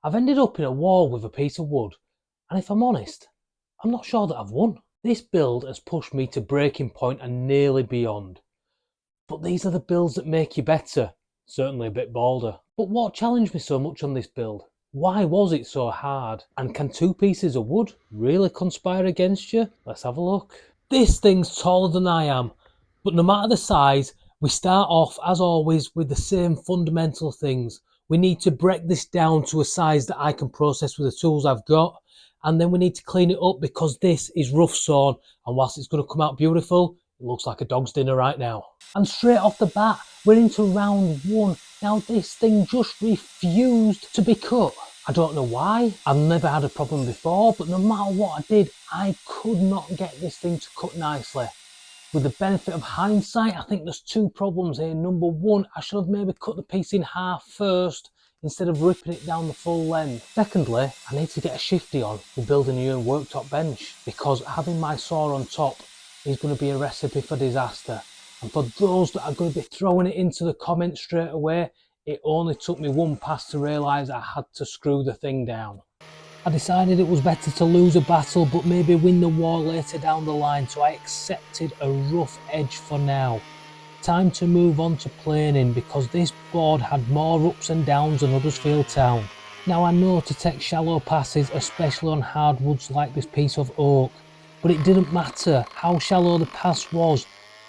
I've ended up in a wall with a piece of wood, and if I'm honest, I'm not sure that I've won. This build has pushed me to breaking point and nearly beyond. But these are the builds that make you better, certainly a bit bolder. But what challenged me so much on this build? Why was it so hard? And can two pieces of wood really conspire against you? Let's have a look. This thing's taller than I am, but no matter the size, we start off, as always, with the same fundamental things. We need to break this down to a size that I can process with the tools I've got, and then we need to clean it up because this is rough sawn, and whilst it's going to come out beautiful, it looks like a dog's dinner right now. And straight off the bat, we're into round one. Now this thing just refused to be cut. I don't know why. I've never had a problem before, but no matter what I did, I could not get this thing to cut nicely. With the benefit of hindsight, I think there's two problems here. Number one, I should have maybe cut the piece in half first instead of ripping it down the full length. Secondly, I need to get a shifty on with building a new worktop bench, because having my saw on top is going to be a recipe for disaster. And for those that are going to be throwing it into the comments straight away, it only took me one pass to realise I had to screw the thing down. I decided it was better to lose a battle but maybe win the war later down the line, so I accepted a rough edge for now. Time to move on to planing, because this board had more ups and downs than Huddersfield Town. Now I know to take shallow passes, especially on hardwoods like this piece of oak, but it didn't matter how shallow the pass was.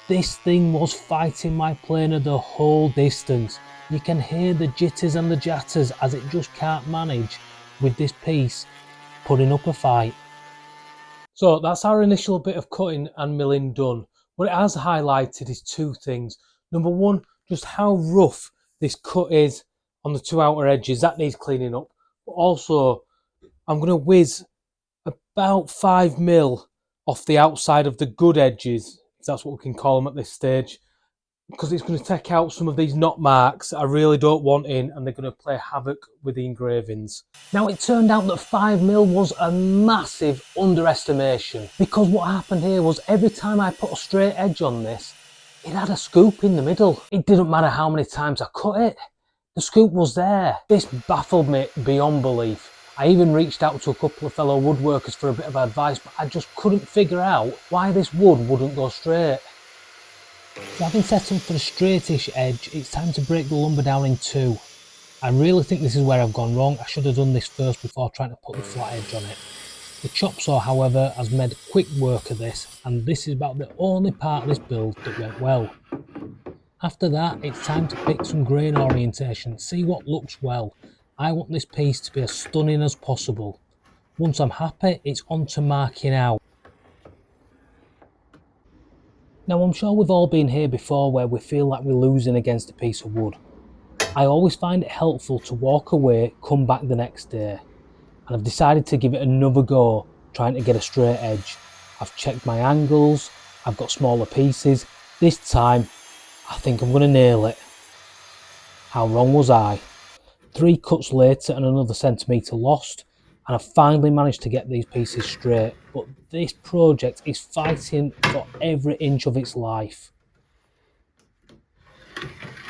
This thing was fighting my planer the whole distance. You can hear the jitters and the jatters as it just can't manage with this piece putting up a fight. So that's our initial bit of cutting and milling done. What it has highlighted is two things. Number one, just how rough this cut is on the two outer edges. That needs cleaning up. But also, I'm going to whiz about 5mm off the outside of the good edges, if that's what we can call them at this stage, because it's going to take out some of these knot marks that I really don't want in, and they're going to play havoc with the engravings. Now it turned out that 5mm was a massive underestimation, because what happened here was every time I put a straight edge on this, it had a scoop in the middle. It didn't matter how many times I cut it, the scoop was there. This baffled me beyond belief. I even reached out to a couple of fellow woodworkers for a bit of advice, but I just couldn't figure out why this wood wouldn't go straight. So having set up for a straightish edge, it's time to break the lumber down in two. I really think this is where I've gone wrong. I should have done this first before trying to put the flat edge on it. The chop saw, however, has made quick work of this, and this is about the only part of this build that went well. After that, it's time to pick some grain orientation, see what looks well. I want this piece to be as stunning as possible. Once I'm happy, it's on to marking out. Now I'm sure we've all been here before where we feel like we're losing against a piece of wood. I always find it helpful to walk away, come back the next day. And I've decided to give it another go, trying to get a straight edge. I've checked my angles, I've got smaller pieces. This time, I think I'm going to nail it. How wrong was I? 3 cuts later and another centimetre lost, and I've finally managed to get these pieces straight, but this project is fighting for every inch of its life.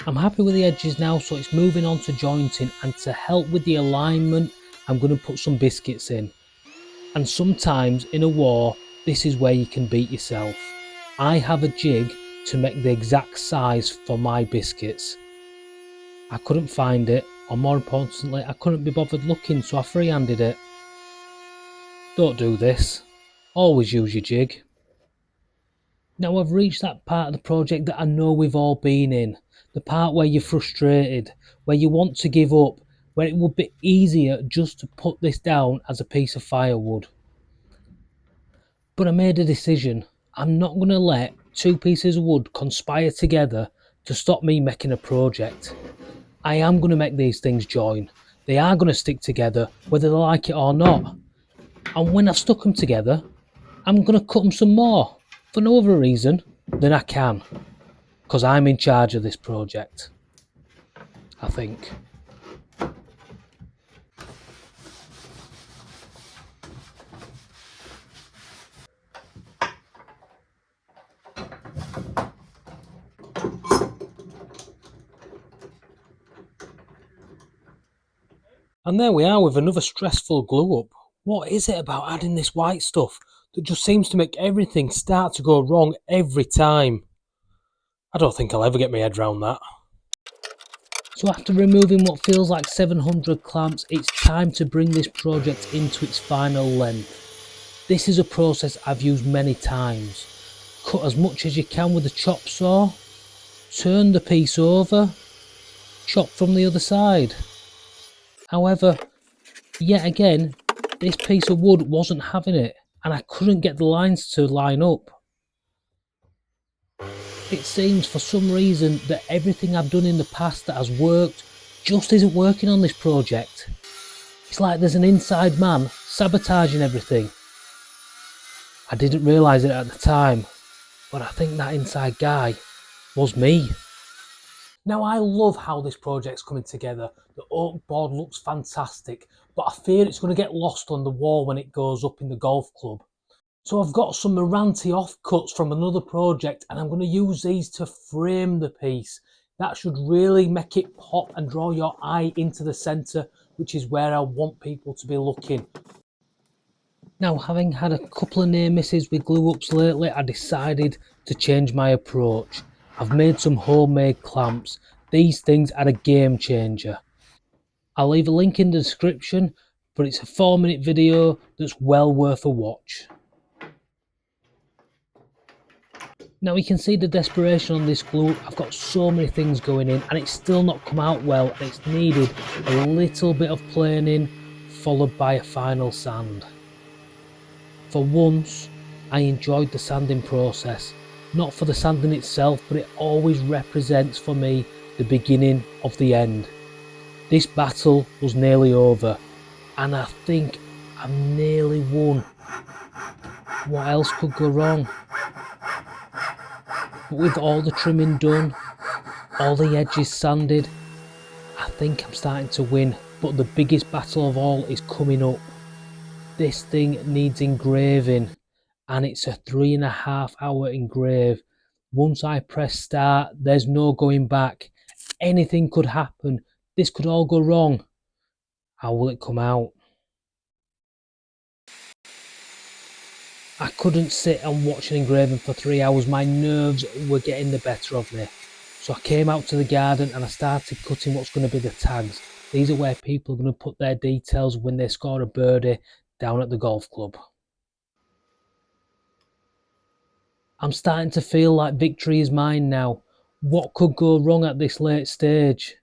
I'm happy with the edges now, so it's moving on to jointing, and to help with the alignment, I'm going to put some biscuits in. And sometimes in a war, this is where you can beat yourself. I have a jig to make the exact size for my biscuits. I couldn't find it, or more importantly, I couldn't be bothered looking, so I freehanded it. Don't do this. Always use your jig. Now I've reached that part of the project that I know we've all been in. The part where you're frustrated, where you want to give up, where it would be easier just to put this down as a piece of firewood. But I made a decision. I'm not going to let two pieces of wood conspire together to stop me making a project. I am going to make these things join. They are going to stick together, whether they like it or not. And when I've stuck them together, I'm going to cut them some more, for no other reason than I can. Because I'm in charge of this project, I think. And there we are with another stressful glue up. What is it about adding this white stuff that just seems to make everything start to go wrong every time? I don't think I'll ever get my head around that. So after removing what feels like 700 clamps, it's time to bring this project into its final length. This is a process I've used many times. Cut as much as you can with a chop saw, turn the piece over, chop from the other side. However, yet again, this piece of wood wasn't having it, and I couldn't get the lines to line up. It seems for some reason that everything I've done in the past that has worked just isn't working on this project. It's like there's an inside man sabotaging everything. I didn't realise it at the time, but I think that inside guy was me. Now I love how this project's coming together. The oak board looks fantastic, but I fear it's going to get lost on the wall when it goes up in the golf club. So I've got some Meranti offcuts from another project and I'm going to use these to frame the piece. That should really make it pop and draw your eye into the centre, which is where I want people to be looking. Now, having had a couple of near misses with glue ups lately, I decided to change my approach. I've made some homemade clamps. These things are a game changer. I'll leave a link in the description, but it's a 4-minute video that's well worth a watch. Now you can see the desperation on this glue. I've got so many things going in and it's still not come out well, and it's needed a little bit of planing followed by a final sand. For once, I enjoyed the sanding process. Not for the sanding itself, but it always represents for me the beginning of the end. This battle was nearly over, and I think I've nearly won. What else could go wrong? But with all the trimming done, all the edges sanded, I think I'm starting to win. But the biggest battle of all is coming up. This thing needs engraving, and it's a 3.5 hour engrave. Once I press start, there's no going back. Anything could happen. This could all go wrong. How will it come out? I couldn't sit and watch an engraving for 3 hours. My nerves were getting the better of me. So I came out to the garden and I started cutting what's going to be the tags. These are where people are going to put their details when they score a birdie down at the golf club. I'm starting to feel like victory is mine now. What could go wrong at this late stage?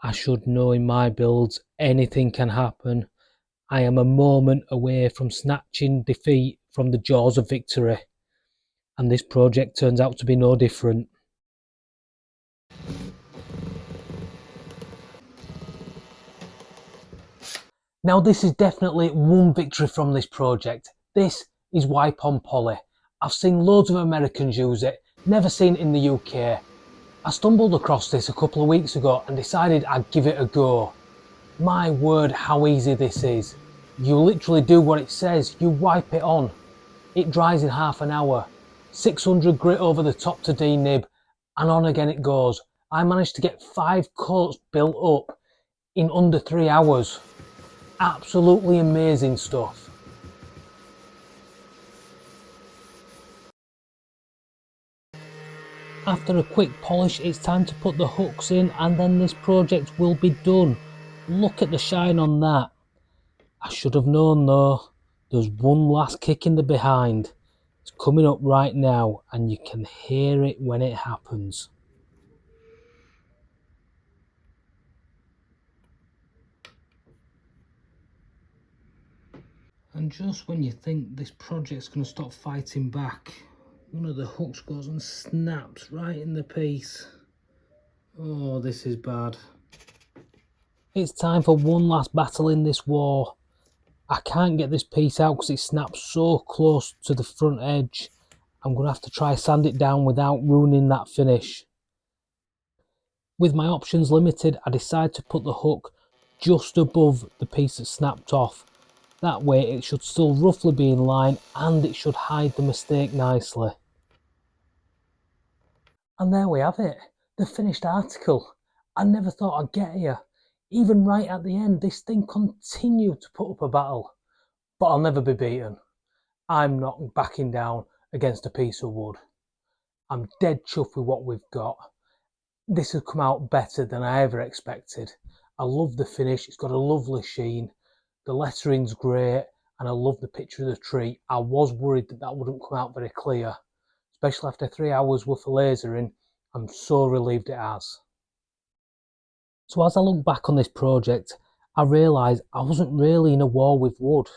I should know in my builds anything can happen. I am a moment away from snatching defeat from the jaws of victory. And this project turns out to be no different. Now this is definitely one victory from this project. This is wipe on poly. I've seen loads of Americans use it, never seen it in the UK. I stumbled across this a couple of weeks ago and decided I'd give it a go. My word, how easy this is. You literally do what it says, you wipe it on. It dries in half an hour. 600 grit over the top to denib, and on again it goes. I managed to get 5 coats built up in under 3 hours. Absolutely amazing stuff. After a quick polish, it's time to put the hooks in and then this project will be done. Look at the shine on that. I should have known though. There's one last kick in the behind. It's coming up right now and you can hear it when it happens. And just when you think this project's going to stop fighting back, one of the hooks goes and snaps right in the piece. Oh, this is bad. It's time for one last battle in this war. I can't get this piece out because it snaps so close to the front edge. I'm going to have to try sand it down without ruining that finish. With my options limited, I decide to put the hook just above the piece that snapped off. That way it should still roughly be in line and it should hide the mistake nicely. And there we have it, the finished article. I never thought I'd get here. Even right at the end, this thing continued to put up a battle. But I'll never be beaten. I'm not backing down against a piece of wood. I'm dead chuffed with what we've got. This has come out better than I ever expected. I love the finish. It's got a lovely sheen. The lettering's great, and I love the picture of the tree. I was worried that that wouldn't come out very clear, especially after 3 hours worth of lasering. I'm so relieved it has. So as I look back on this project, I realised I wasn't really in a war with wood.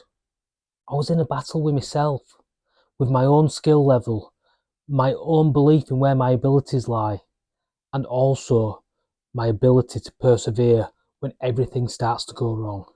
I was in a battle with myself, with my own skill level, my own belief in where my abilities lie, and also my ability to persevere when everything starts to go wrong.